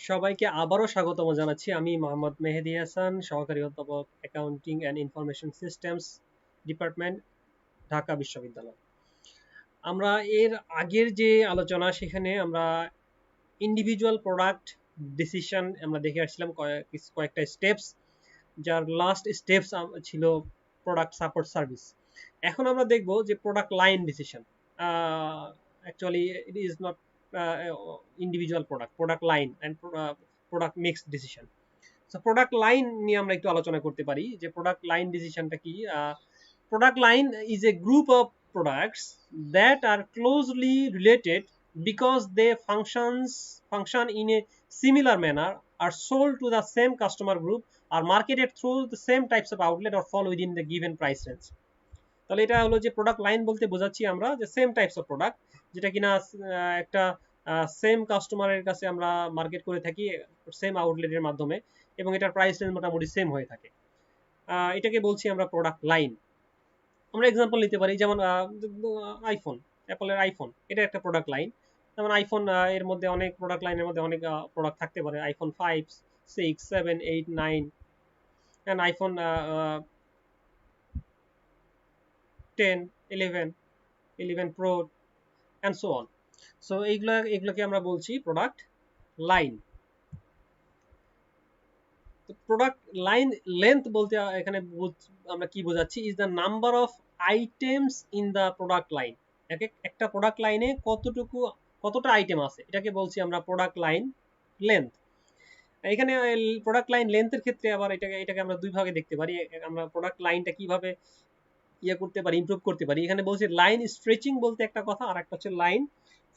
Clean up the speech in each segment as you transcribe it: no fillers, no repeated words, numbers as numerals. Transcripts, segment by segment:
সবাইকে আবারও স্বাগতম জানাচ্ছি। আমি মোহাম্মদ মেহেদী হাসান, সহকারী অধ্যাপক accounting and information systems department, Dhaka বিশ্ববিদ্যালয়। আমরা এর আগের যে আলোচনা সেখানে আমরা ইন্ডিভিজুয়াল প্রোডাক্ট ডিসিশন আমরা দেখে আসছিলাম কয়েকটা স্টেপস, যার লাস্ট স্টেপস ছিল প্রোডাক্ট সাপোর্ট সার্ভিস। এখন আমরা দেখব যে product line decision. Actually it is not individual product line and product mix decision. So product line নিয়ে আমরা একটু আলোচনা করতে পারি যে প্রোডাক্ট লাইন ডিসিশনটা কি। Product line is a group of products that are closely related because they function in a similar manner, are sold to the same customer group, are marketed through the same types of outlet, or fall within the given price range. তাহলে এটা হলো যে product line বলতে বোঝাচ্ছি আমরা যে same types of product, যেটা কিনা একটা সেম কাস্টমারের কাছে আমরা মার্কেট করে থাকি সেম আউটলেটের মাধ্যমে, এবং এটার প্রাইস রেঞ্জ মোটামুটি সেম হয়ে থাকে। এটাকে বলছি আমরা প্রোডাক্ট লাইন। আমরা এক্সাম্পল নিতে পারি, যেমন আইফোন, অ্যাপলের আইফোন, এটা একটা প্রোডাক্ট লাইন। যেমন আইফোন এর মধ্যে অনেক প্রোডাক্ট লাইনের মধ্যে অনেক প্রোডাক্ট থাকতে পারে, iPhone 5, 6, 7, 8, 9 and iPhone 10, 11 Pro and so on. So এগুলোকে আমরা বলছি product line. Product line length বলতে এখানে আমরা কি বোঝাচ্ছি, is the number of items in the product line. একটা প্রোডাক্ট লাইনে কতটা আইটেম আছে, এটাকে বলছি আমরা প্রোডাক্ট লাইন লেন্থ। এখানে প্রোডাক্ট লাইন লেন্থের ক্ষেত্রে আবার এটাকে আমরা দুই ভাগে দেখতে পারি। আমরা প্রোডাক্ট লাইনটা কিভাবে করতে পারি, ইমপ্রুভ করতে পারি। এখানে বলছি লাইন স্ট্রেচিং বলতে একটা কথা, আর একটা হচ্ছে line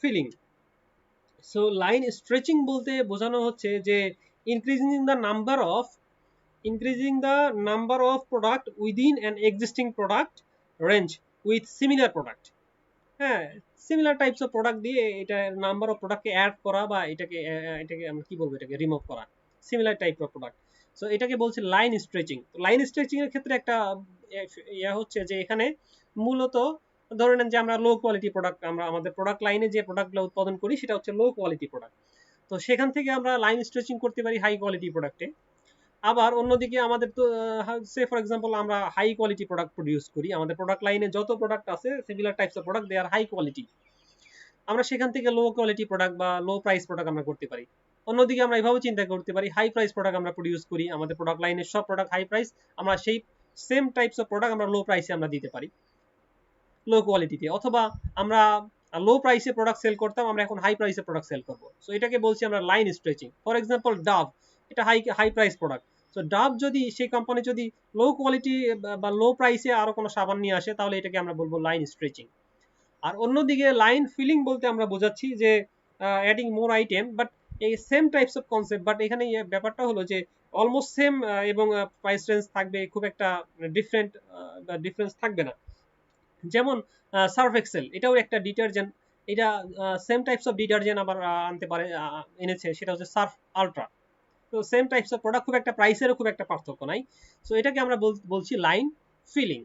filling. So line stretching বলতে বোঝানো হচ্ছে যে increasing the number of product within an existing product range with similar product। হ্যাঁ, সিমিলার টাইপস অফ প্রোডাক্ট দিয়ে এটা নাম্বার অফ প্রোডাক্টকে অ্যাড করা, বা এটাকে আমরা কি বলবো, এটাকে রিমুভ করা, similar type of product. So এটাকে বলছে লাইন স্ট্রেচিং। লাইন স্ট্রেচিং এর ক্ষেত্রে একটা হচ্ছে যে এখানে মূলত ধরে নেন যে আমরা লো কোয়ালিটি প্রোডাক্ট, আমরা আমাদের প্রোডাক্ট লাইনে যে প্রোডাক্টগুলো উৎপাদন করি সেটা হচ্ছে লো কোয়ালিটি প্রোডাক্ট। তো সেখান থেকে আমরা লাইন স্ট্রেচিং করতে পারি হাই কোয়ালিটি প্রোডাক্টে। আবার অন্যদিকে আমাদের তো সে ফর এক্সাম্পল আমরা হাই কোয়ালিটি প্রোডাক্ট প্রডিউস করি, আমাদের প্রোডাক্ট লাইনে যত প্রোডাক্ট আছে similar types of product, they are high quality. আমরা সেখান থেকে লো কোয়ালিটি প্রোডাক্ট বা লো প্রাইস প্রোডাক্ট আমরা করতে পারি। অন্যদিকে আমরা এভাবে চিন্তা করতে পারি, হাই প্রাইস প্রোডাক্ট আমরা প্রডিউস করি, আমাদের প্রোডাক্ট লাইনের সব প্রোডাক্ট হাই প্রাইস, আমরা সেই সেম টাইপস অফ প্রোডাক্ট আমরা লো প্রাইসে আমরা দিতে পারি, লো কোয়ালিটিতে। অথবা আমরা লো প্রাইসে প্রোডাক্ট সেল করতাম, আমরা এখন হাই প্রাইসে প্রোডাক্ট সেল করবো। সো এটাকে বলছি আমরা line stretching. For example Dove, এটা high price product. So Dove যদি সেই কোম্পানি যদি লো কোয়ালিটি বা লো প্রাইসে আরো কোনো সাবান নিয়ে আসে, তাহলে এটাকে আমরা বলবো লাইন স্ট্রেচিং। আর অন্যদিকে লাইন ফিলিং বলতে আমরা বোঝাচ্ছি যে অ্যাডিং মোর আইটেম, বাট এই same types of concept, but এখানে ব্যাপারটা হলো যে অলমোস্ট সেম, এবং প্রাইস রেঞ্জ থাকবে, খুব একটা ডিফারেন্স থাকবে না। যেমন সার্ফ এক্সেল, এটাও একটা ডিটারজেন্ট, এটা সেম টাইপস অফ ডিটারজেন্ট আবার আনতে পারে, এনেছে, সেটা হচ্ছে সার্ফ আলট্রা। তো সেম টাইপস অফ প্রোডাক্ট, খুব একটা প্রাইসেরও খুব একটা পার্থক্য নাই। সো এটাকে আমরা বলছি লাইন ফিলিং।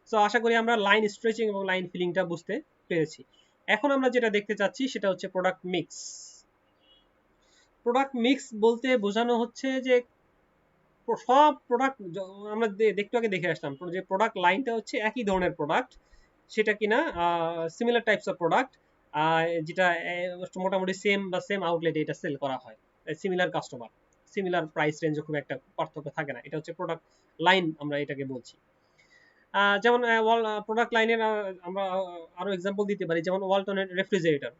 সো আশা করি আমরা লাইন স্ট্রেচিং এবং লাইন ফিলিংটা বুঝতে পেরেছি। এখন আমরা যেটা দেখতে চাচ্ছি সেটা হচ্ছে প্রোডাক্ট মিক্স। প্রোডাক্ট মিক্স বলতে বোঝানো হচ্ছে যে সব প্রোডাক্ট আমরা একটু আগে দেখে আসলাম যে প্রোডাক্ট লাইনটা হচ্ছে একই ধরনের প্রোডাক্ট, সেটা কিনা সিমিলার টাইপস অফ প্রোডাক্ট, যেটা মোটামুটি সেম বা সেম আউটলেটে এটা সেল করা হয়, সিমিলার কাস্টমার, সিমিলার প্রাইস রেঞ্জে খুব একটা পার্থক্য থাকে না। এটা হচ্ছে প্রোডাক্ট লাইন, আমরা এটাকে বলছি। যেমন প্রোডাক্ট লাইনের আমরা আরো এক্সাম্পল দিতে পারি, যেমন ওয়ালটনের রেফ্রিজারেটর,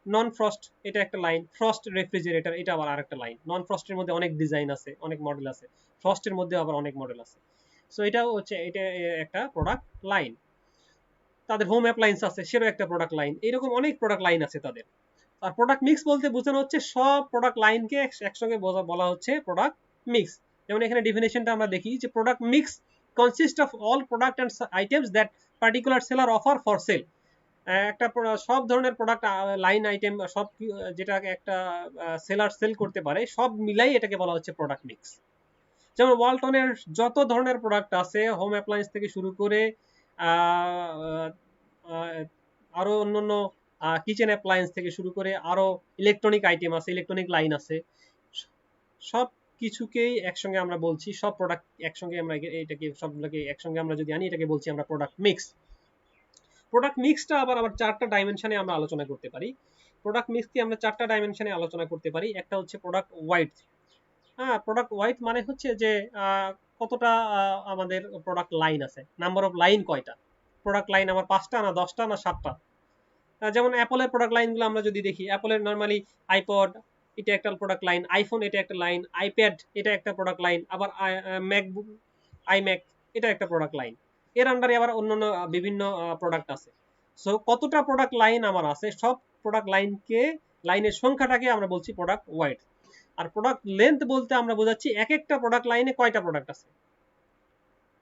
নন ফ্রস্ট, এটা একটা লাইন। ফ্রস্ট রেফ্রিজারেটর, এটা আবার আরেকটা লাইন। নন ফ্রস্টের মধ্যে অনেক ডিজাইন আছে, অনেক মডেল আছে, ফ্রস্টের মধ্যে আবার অনেক মডেল আছে। সো এটাও হচ্ছে এটা একটা প্রোডাক্ট লাইন। তাদের হোম অ্যাপ্লায়েন্স আছে, সেটাও একটা প্রোডাক্ট লাইন। এরকম অনেক প্রোডাক্ট লাইন আছে তাদের। আর প্রোডাক্ট মিক্স বলতে বোঝানো হচ্ছে সব প্রোডাক্ট লাইনকে একসঙ্গে বলা হচ্ছে প্রোডাক্ট মিক্স। যেমন এখানে ডেফিনেশনটা আমরা দেখি যে product mix consist of all product and items that particular seller offer for sale. একটা সব ধরনের প্রোডাক্ট লাইন আইটেম, সব যেটা একটা সেলার সেল করতে পারে, সব মিলাই এটাকে বলা হচ্ছে প্রোডাক্ট মিক্স। যেমন ওয়ালটনের যত ধরনের প্রোডাক্ট আছে, হোম অ্যাপ্লায়েন্স থেকে শুরু করে আরো অন্যান্য কিচেন অ্যাপ্লায়েন্স থেকে শুরু করে আরো ইলেকট্রনিক আইটেম আছে, ইলেকট্রনিক লাইন আছে, সব কিছুকেই একসঙ্গে আমরা বলছি, সব প্রোডাক্ট একসঙ্গে আমরা এটাকে সবগুলোকে একসঙ্গে আমরা যদি আনি এটাকে বলছি আমরা প্রোডাক্ট মিক্স। প্রোডাক্ট মিক্সটা আবার চারটা ডাইমেনশনে আমরা আলোচনা করতে পারি। প্রোডাক্ট মিক্সকে আমরা চারটা ডাইমেনশনে আলোচনা করতে পারি। একটা হচ্ছে প্রোডাক্ট ওয়াইড। হ্যাঁ, প্রোডাক্ট ওয়াইড মানে হচ্ছে যে কতটা আমাদের প্রোডাক্ট লাইন আছে, নাম্বার অফ লাইন কয়টা, প্রোডাক্ট লাইন আমার 5টা না 10টা না 7টা। যেমন অ্যাপলের প্রোডাক্ট লাইনগুলো আমরা যদি দেখি, অ্যাপলের নর্মালি আইপড এটা একটা প্রোডাক্ট লাইন, আইফোন এটা একটা লাইন, আইপ্যাড এটা একটা প্রোডাক্ট লাইন, আবার ম্যাকবুক আইম্যাক এটা একটা প্রোডাক্ট লাইন। এর আন্ডারে আবার অন্যান্য বিভিন্ন প্রোডাক্ট আছে। সো কতটা প্রোডাক্ট লাইন আমার আছে, সব প্রোডাক্ট লাইনকে, লাইনের সংখ্যাটাকে আমরা বলছি প্রোডাক্ট ওয়াইড। আর প্রোডাক্ট লেন্থ বলতে আমরা বোঝাচ্ছি এক একটা প্রোডাক্ট লাইনে কয়টা প্রোডাক্ট আছে।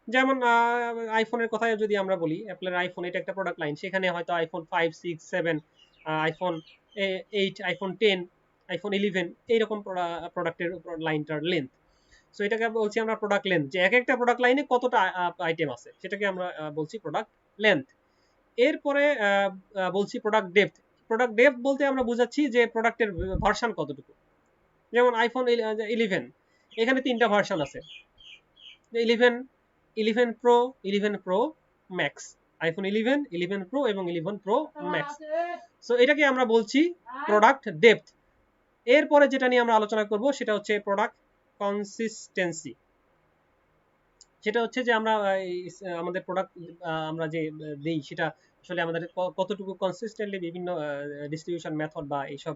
যেমন আইফোনের কথায় যদি আমরা বলি, অ্যাপলের আইফোন এটা একটা প্রোডাক্ট লাইন, সেখানে হয়তো আইফোন 5, 6, 7, আইফোন 8, আইফোন 10, আইফোন 11 এইরকম প্রোডাক্টের লাইনটার লেন্থ। সো এটাকে বলছি আমরা প্রোডাক্ট লেন্থ, যে এক একটা প্রোডাক্ট লাইনে কতটা আইটেম আছে সেটাকে আমরা বলছি প্রোডাক্ট লেন্থ। এরপরে বলছি প্রোডাক্ট ডেপথ। প্রোডাক্ট ডেপথ বলতে আমরা বোঝাচ্ছি যে প্রোডাক্টের ভার্সন কতটুকু। যেমন আইফোন 11 এখানে 3টা ভার্সন আছে, 11, 11 pro, 11 pro max, iPhone 11, 11 pro এবং 11 প্রো ম্যাক্স। সো এটাকে আমরা বলছি প্রোডাক্ট ডেপথ। এরপরে যেটা নিয়ে আমরা আলোচনা করব সেটা হচ্ছে প্রোডাক্ট কনসিস্টেন্সি। সেটা হচ্ছে যে আমরা আমাদের প্রোডাক্ট আমরা যে দেই সেটা আসলে আমাদের কতটুকু কনসিস্টেন্টলি বিভিন্ন ডিস্ট্রিবিউশন মেথড বা এইসব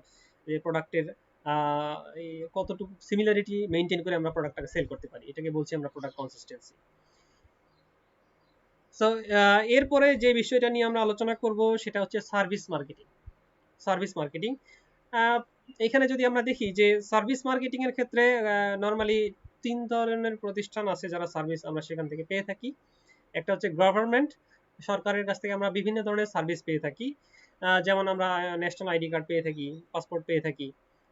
প্রোডাক্টের কতটুকু সিমিলারিটি মেনটেন করে আমরা প্রোডাক্টটাকে সেল করতে পারি, এটাকে বলছি আমরা প্রোডাক্ট কনসিস্টেন্সি। সো এরপরে যে বিষয়টা নিয়ে আমরা আলোচনা করব সেটা হচ্ছে সার্ভিস মার্কেটিং। সার্ভিস মার্কেটিং, এখানে যদি আমরা দেখি যে সার্ভিস মার্কেটিং এর ক্ষেত্রে নর্মালি 3 ধরনের প্রতিষ্ঠান আছে যারা সার্ভিস আমরা সেখান থেকে পেয়ে থাকি। একটা হচ্ছে গভর্নমেন্ট, সরকারের কাছ থেকে আমরা বিভিন্ন ধরনের সার্ভিস পেয়ে থাকি, যেমন আমরা ন্যাশনাল আইডি কার্ড পেয়ে থাকি, পাসপোর্ট পেয়ে থাকি,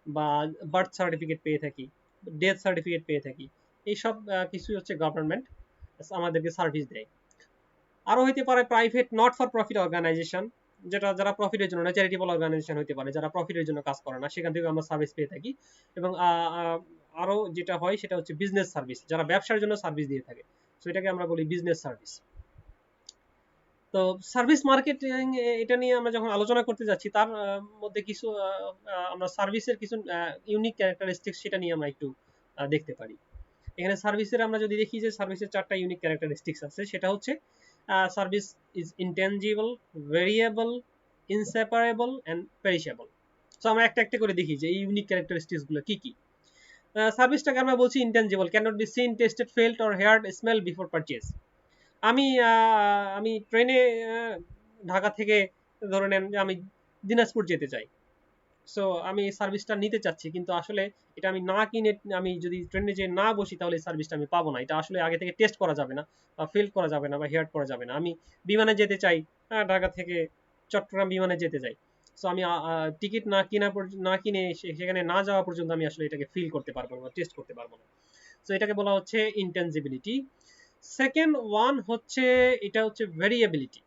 বা বার্থ সার্টিফিকেট পেয়ে থাকি, ডেথ সার্টিফিকেট পেয়ে থাকি। এইসব কিছু হচ্ছে গভর্নমেন্ট আমাদেরকে সার্ভিস দেয়। আরো হইতে পারে private not for profit organization, যেটা যারা প্রফিটের জন্য, চ্যারিটেবল অর্গানাইজেশন হতে পারে যারা প্রফিটের জন্য কাজ করে না, সেখান থেকে আমরা সার্ভিস পেয়ে থাকি। এবং আরো যেটা হয় সেটা হচ্ছে বিজনেস সার্ভিস, যারা ব্যবসার জন্য সার্ভিস দিয়ে থাকে, তো এটাকে আমরা বলি বিজনেস সার্ভিস। তো সার্ভিস মার্কেটিং এটা নিয়ে আমরা যখন আলোচনা করতে যাচ্ছি তার মধ্যে কিছু আমরা সার্ভিসের কিছু ইউনিক ক্যারেক্টারিস্টিক্স সেটা নিয়ে আমরা একটু দেখতে পারি। এখানে সার্ভিসের আমরা যদি দেখি যে সার্ভিসের 4টা ইউনিক ক্যারেক্টারিস্টিক্স আছে, সেটা হচ্ছে service is intangible, variable, inseparable and perishable. So আমরা একটা একটা করে দেখি যে এই ইউনিক ক্যারেক্টারিস্টিক্স গুলো কি কি। সার্ভিসটাকে আমরা বলছি intangible, cannot be seen, tested, felt or heard, smell before purchase. আমি আমি ট্রেনে ঢাকা থেকে ধরে নেন যে আমি দিনাজপুর যেতে চাই, সো আমি সার্ভিসটা নিতে চাচ্ছি, কিন্তু আসলে এটা আমি না কিনে আমি যদি ট্রেনে যে না বসি তাহলে এই সার্ভিসটা আমি পাবো না। এটা আসলে আগে থেকে টেস্ট করা যাবে না, বা ফেল করা যাবে না, বা হেয়ার করা যাবে না। আমি বিমানে যেতে চাই, ঢাকা থেকে চট্টগ্রাম বিমানে যেতে চাই, সো আমি টিকিট না কিনে সেখানে না যাওয়া পর্যন্ত আমি আসলে এটাকে ফিল করতে পারবো না, টেস্ট করতে পারবো না। সো এটাকে বলা হচ্ছে ইনটেনজিবিলিটি। সেকেন্ড ওয়ান হচ্ছে, এটা হচ্ছে ভেরিয়েবিলিটি।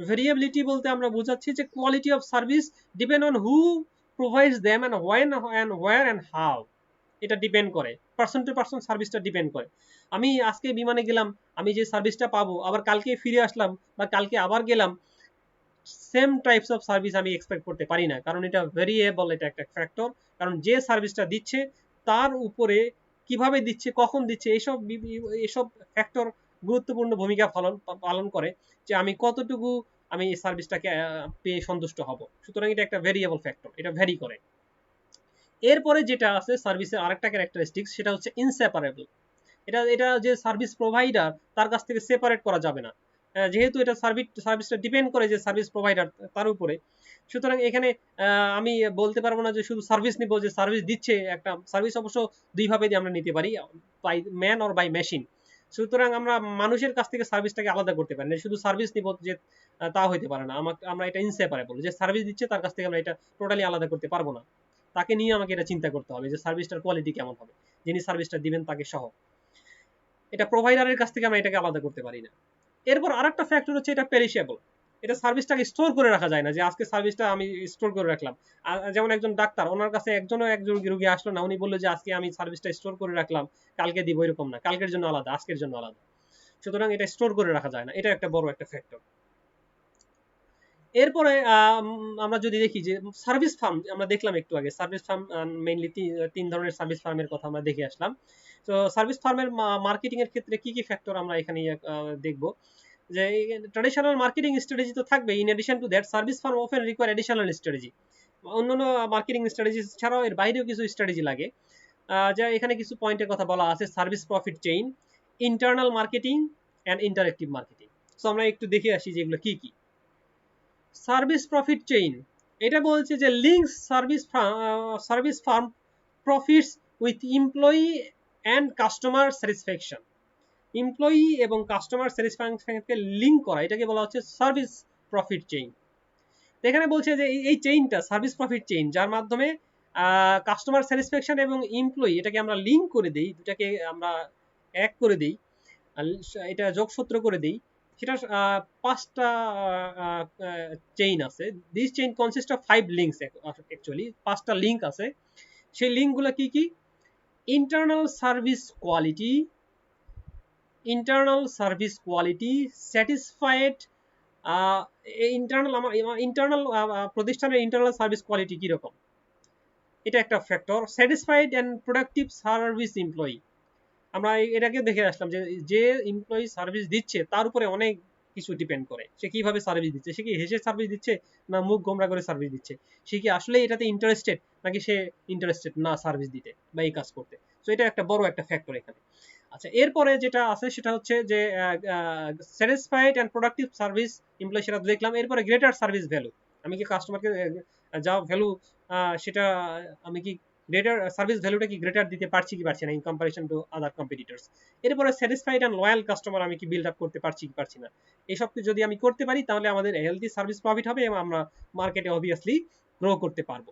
ভেরিয়েবিলিটি বলতে আমরা বোঝাচ্ছি যে quality of service depend on who provides them and when and where and how. এটা ডিপেন্ড করে, পার্সন টু পার্সন সার্ভিসটা ডিপেন্ড করে। আমি আজকে বিমানে গেলাম, আমি যে সার্ভিসটা পাবো, আবার কালকে ফিরে আসলাম বা কালকে আবার গেলাম, সেম টাইপস অফ সার্ভিস আমি এক্সপেক্ট করতে পারি না, কারণ এটা ভেরিয়েবল, এটা একটা ফ্যাক্টর। কারণ যে সার্ভিসটা দিচ্ছে তার উপরে কিভাবে দিচ্ছে, কখন দিচ্ছে, এইসব ফ্যাক্টর গুরুত্বপূর্ণ ভূমিকা পালন করে যে আমি কতটুকু আমি এই সার্ভিসটাকে পেয়ে সন্তুষ্ট হব। সুতরাং এটা একটা ভেরিয়েবল ফ্যাক্টর, এটা ভ্যারি করে। এরপরে যেটা আছে সার্ভিসের আরেকটা ক্যারেক্টারিস্টিক্স, সেটা হচ্ছে ইনসেপারেবল। এটা যে সার্ভিস প্রোভাইডার তার কাছ থেকে সেপারেট করা যাবে না, যেহেতু এটা সার্ভিসটা ডিপেন্ড করে যে সার্ভিস প্রোভাইডার তার উপরে। সুতরাং এখানে আমি বলতে পারবো না যে শুধু সার্ভিস নিব, যে সার্ভিস দিচ্ছে, একটা সার্ভিস অবশ্য দুইভাবে আমরা নিতে পারি, by man or by machine. সুতরাং আমরা মানুষের কাছ থেকে সার্ভিসটাকে আলাদা করতে পারি না, শুধু সার্ভিস নিব যে তা হইতে পারে না। আমরা এটা ইনসেপারেবল, যে সার্ভিস দিচ্ছে তার কাছ থেকে আমরা এটা টোটালি আলাদা করতে পারবো না, তাকে নিয়ে আমাকে এটা চিন্তা করতে হবে যে সার্ভিসটার কোয়ালিটি কেমন হবে, যিনি সার্ভিসটা দিবেন তাকে সহ। এটা প্রোভাইডারের কাছ থেকে আমরা এটাকে আলাদা করতে পারি না। এরপর আরেকটা ফ্যাক্টর হচ্ছে এটা পেরিশেবল। এটা সার্ভিসটাকে স্টোর করে রাখা যায় না, যে আজকে সার্ভিসটা আমি স্টোর করে রাখলাম। যেমন একজন ডাক্তার, ওনার কাছে একজন রোগী আসলো না, উনি বললো যে আজকে আমি সার্ভিসটা স্টোর করে রাখলাম, কালকে দিব, এরকম না, কালকের জন্য আলাদা, আজকের জন্য আলাদা। সুতরাং এটা স্টোর করে রাখা যায় না, এটা একটা বড় একটা ফ্যাক্টর। এরপরে আমরা যদি দেখি যে সার্ভিস ফার্ম, আমরা দেখলাম একটু আগে সার্ভিস ফার্ম মেইনলি 3 ধরনের সার্ভিস ফার্মের কথা আমরা দেখে আসলাম। তো সার্ভিস ফার্মের মার্কেটিং এর ক্ষেত্রে কি কি ফ্যাক্টর আমরা এখানে দেখব, যে ট্র্যাডিশনাল মার্কেটিং স্ট্র্যাটেজি তো থাকবে। In addition to that service firm often require additional strategy. অন্যান্য মার্কেটিং স্ট্র্যাটেজি ছাড়াও এর বাইরেও কিছু স্ট্র্যাটেজি লাগে। যা এখানে কিছু পয়েন্টের কথা বলা আছে: service profit chain, internal marketing and interactive marketing. So আমরা একটু দেখে আসি যেগুলো কি কি। সার্ভিস প্রফিট চেইন, এটা বলছে যে links service farm profits with employee and customer satisfaction. Employee এবং কাস্টমার স্যাটিসফ্যাকশনকে লিঙ্ক করা, এটাকে বলা হচ্ছে সার্ভিস প্রফিট চেইন। এখানে বলছে যে এই চেইনটা সার্ভিস প্রফিট চেইন, যার মাধ্যমে কাস্টমার স্যাটিসফ্যাকশন এবং এমপ্লয়ি এটাকে আমরা লিঙ্ক করে দেই, দুটাকে আমরা এক করে দেই, এটা যোগসূত্র করে দেই। সেটা 5টা চেইন আছে। This chain consist of 5 links, actually 5টা লিঙ্ক আছে। সেই লিঙ্কগুলো কি কি? Internal service quality, satisfied internal প্রতিষ্ঠানের ইন্টারনাল সার্ভিস কোয়ালিটি কিরকম, এটা একটা factor. Satisfied and productive service employee, আমরা এটাকে দেখে আসলাম যে যে এমপ্লয়ি সার্ভিস দিচ্ছে তার উপরে অনেক কিছু ডিপেন্ড করে। সে কিভাবে সার্ভিস দিচ্ছে, সে কি হেসে সার্ভিস দিচ্ছে না মুখ গোমরা করে সার্ভিস দিচ্ছে, সে কি আসলে এটাতে ইন্টারেস্টেড নাকি সে ইন্টারেস্টেড না সার্ভিস দিতে বা এই কাজ করতে। তো এটা একটা বড় একটা ফ্যাক্টর এখানে। আচ্ছা, এরপরে যেটা আছে সেটা হচ্ছে যে satisfied and productive service employee, সেটা দেখলাম। এরপরে গ্রেটার সার্ভিস ভ্যালু, আমি কি কাস্টমারকে যা ভ্যালু সেটা আমি কি গ্রেটার সার্ভিস ভ্যালুটা কি গ্রেটার দিতে পারছি কি পারছি না in comparison to other competitors. এরপরে স্যাটিসফাইড অ্যান্ড লয়াল কাস্টমার আমি কি বিল্ড আপ করতে পারছি কি পারছি না। এইসব যদি আমি করতে পারি তাহলে আমাদের হেলদি সার্ভিস প্রফিট হবে এবং আমরা মার্কেটে অবভিয়াসলি গ্রো করতে পারবো।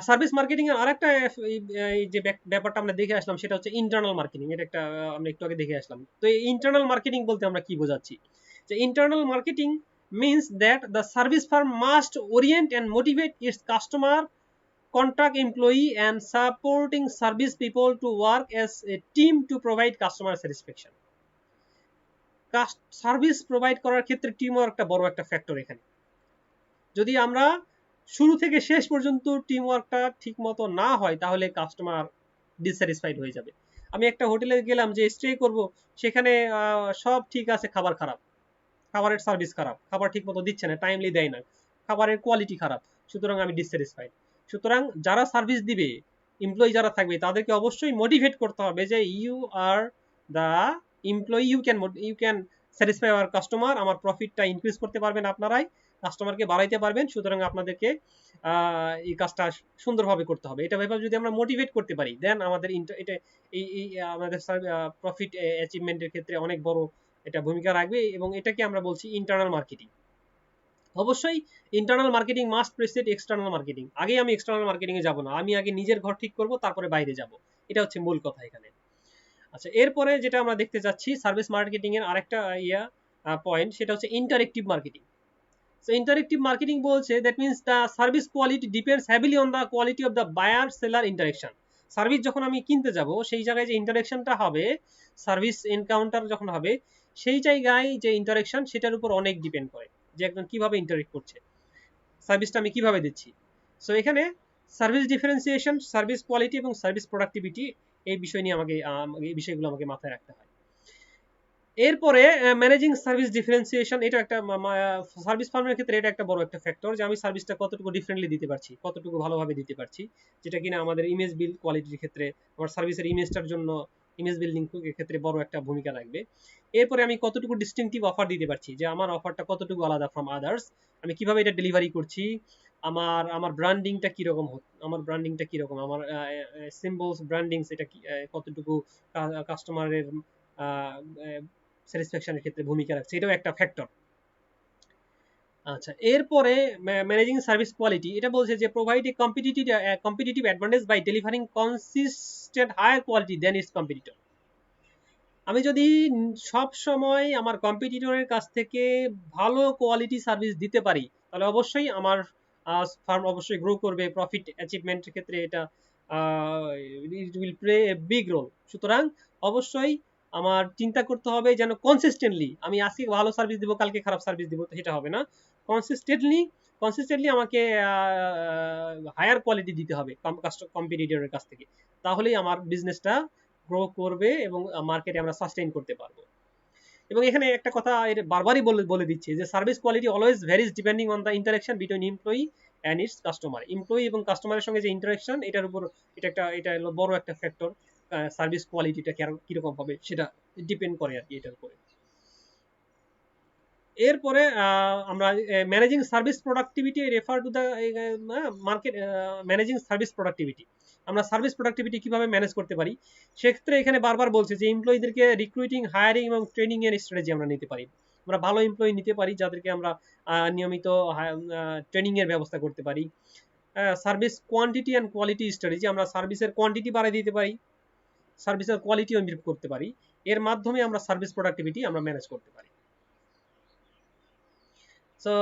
সার্ভিস মার্কেটিং এর আরেকটা এই যে ব্যাপারটা আমরা দেখে আসলাম সেটা হচ্ছে ইন্টারনাল মার্কেটিং। এটা একটা আমরা একটু আগে দেখে আসলাম। তো এই ইন্টারনাল মার্কেটিং বলতে আমরা কি বোঝাচ্ছি, যে internal marketing means that the service firm must orient and motivate its customer, contract employee and supporting service people to work as a team to provide customer satisfaction. Service provide করার ক্ষেত্রে team work একটা বড় একটা factor এখানে। যদি আমরা শুরু থেকে শেষ পর্যন্ত টিম ওয়ার্কটা ঠিক মতো না হয় তাহলে কাস্টমার ডিসস্যাটিসফাইড হয়ে যাবে। আমি একটা হোটেলে গেলাম যে স্টে করব, সেখানে সব ঠিক আছে, খাবার খারাপ, খাবারের সার্ভিস খারাপ, খাবার ঠিক মতো দিচ্ছে না, টাইমলি দেয় না, খাবারের কোয়ালিটি খারাপ, সুতরাং আমি ডিসস্যাটিসফাইড। সুতরাং যারা সার্ভিস দিবে, এমপ্লয়ি যারা থাকবে, তাদেরকে অবশ্যই মোটিভেট করতে হবে যে you are the employee, you can satisfy our customer, আমার প্রফিটটা ইনক্রিজ করতে পারবেন আপনারাই, কাস্টমারকে বাড়াইতে পারবেন, সুতরাং আপনাদেরকে এই কাজটা সুন্দরভাবে করতে হবে। এটা ভেবে যদি আমরা মোটিভেট করতে পারি দেন আমাদের এটা এই আমাদের প্রফিট অ্যাচিভমেন্টের ক্ষেত্রে অনেক বড় এটা ভূমিকা রাখবে, এবং এটাকে আমরা বলছি ইন্টারনাল মার্কেটিং। অবশ্যই internal marketing must precede external marketing. আগে আমি এক্সটার্নাল মার্কেটিং এ যাব না, আমি আগে নিজের ঘর ঠিক করব, তারপরে বাইরে যাব। এটা হচ্ছে মূল কথা এখানে। আচ্ছা, এরপরে যেটা আমরা দেখতে যাচ্ছি সার্ভিস মার্কেটিং এর আরেকটা পয়েন্ট, সেটা হচ্ছে interactive marketing. So interactive marketing বলছে that means the service quality depends heavily on the quality of the buyer seller interaction. Service যখন আমি কিনতে যাব সেই জায়গায় যে ইন্টারেকশনটা হবে, সার্ভিস এনকাউন্টার যখন হবে সেই জায়গায় যে ইন্টারেকশন সেটার উপর অনেক ডিপেন্ড করে যে একজন কিভাবে ইন্টারেক্ট করছে, সার্ভিসটা আমি কিভাবে দিচ্ছি। সো এখানে সার্ভিস ডিফারেন্সিয়েশন, সার্ভিস কোয়ালিটি এবং সার্ভিস প্রোডাক্টিভিটি, এই বিষয় নিয়ে এই বিষয়গুলো আমাকে মাথায় রাখতে হয়। এরপরে ম্যানেজিং সার্ভিস ডিফারেন্সিয়েশন, এটা একটা সার্ভিস ফার্মের ক্ষেত্রে এটা একটা বড় একটা ফ্যাক্টর, যে আমি সার্ভিসটা কতটুকু ডিফারেন্টলি দিতে পারছি, কতটুকু ভালোভাবে দিতে পারছি, যেটা কিনা আমাদের ইমেজ বিল্ড কোয়ালিটির ক্ষেত্রে, আমার সার্ভিসের ইমেজটার জন্য ইমেজ বিল্ডিং এর ক্ষেত্রে বড় একটা ভূমিকা রাখবে। এরপরে আমি কতটুকু ডিস্টিংটিভ অফার দিতে পারছি, যে আমার অফারটা কতটুকু আলাদা ফ্রম আদার্স, আমি কিভাবে এটা ডেলিভারি করছি, আমার ব্র্যান্ডিংটা কিরকম, আমার সিম্বলস ব্র্যান্ডিংস এটা কতটুকু কাস্টমারের স্যাটিসফ্যাকশনের ক্ষেত্রে ভূমিকা রাখছে, এটাও একটা ফ্যাক্টর। আচ্ছা, এরপরে ম্যানেজিং সার্ভিস কোয়ালিটি, এটা বলছে যে provide a competitive advantage by delivering consistent higher quality than its competitor. আমি যদি সব সময় আমার কম্পিটিটরের কাছ থেকে ভালো কোয়ালিটি সার্ভিস দিতে পারি, তাহলে অবশ্যই আমার ফার্ম অবশ্যই গ্রো করবে, প্রফিট অ্যাচিভমেন্টের ক্ষেত্রে এটা it will play a big role. সুতরাং অবশ্যই আমার চিন্তা করতে হবে যেন কনসিস্টেন্টলি আমি আজকে ভালো সার্ভিস দিব, কালকে খারাপ সার্ভিস দিব, তো সেটা হবে না। কনসিস্টেন্টলি কনসিস্টেন্টলি আমাকে হায়ার কোয়ালিটি দিতে হবে কম্পিটিটরের কাছ থেকে, তাহলেই আমার বিজনেসটা গ্রো করবে এবং মার্কেটে আমরা সাস্টেইন করতে পারবো। এবং এখানে একটা কথা বারবারই বলে দিচ্ছে যে service quality always varies depending on the interaction between employee and it's customer. Employee এবং কাস্টমারের সঙ্গে যে ইন্টারাকশন, এটার উপর এটা হলো বড় একটা ফ্যাক্টর। সার্ভিস কোয়ালিটিটা কিরকম হবে সেটা ডিপেন্ড করে আর কি এটার উপরে। এরপরে আমরা managing service productivity refer to the market. Managing service productivity, আমরা সার্ভিস প্রোডাক্টিভিটি কিভাবে ম্যানেজ করতে পারি, সেক্ষেত্রে এখানে বারবার বলছে যে এমপ্লয়ীদেরকে রিক্রুইটিং, হায়ারিং এবং ট্রেনিং এর স্ট্র্যাটেজি আমরা নিতে পারি। আমরা ভালো এমপ্লয়ি নিতে পারি যাদেরকে আমরা নিয়মিত ট্রেনিং এর ব্যবস্থা করতে পারি। Service quantity and quality strategy, আমরা সার্ভিসের কোয়ান্টিটি বাড়িয়ে দিতে পারি, সার্ভিসের কোয়ালিটিও ইমপ্রুভ করতে পারি। এর মাধ্যমে আমরা সার্ভিস প্রোডাক্টিভিটি আমরা ম্যানেজ করতে পারি। সো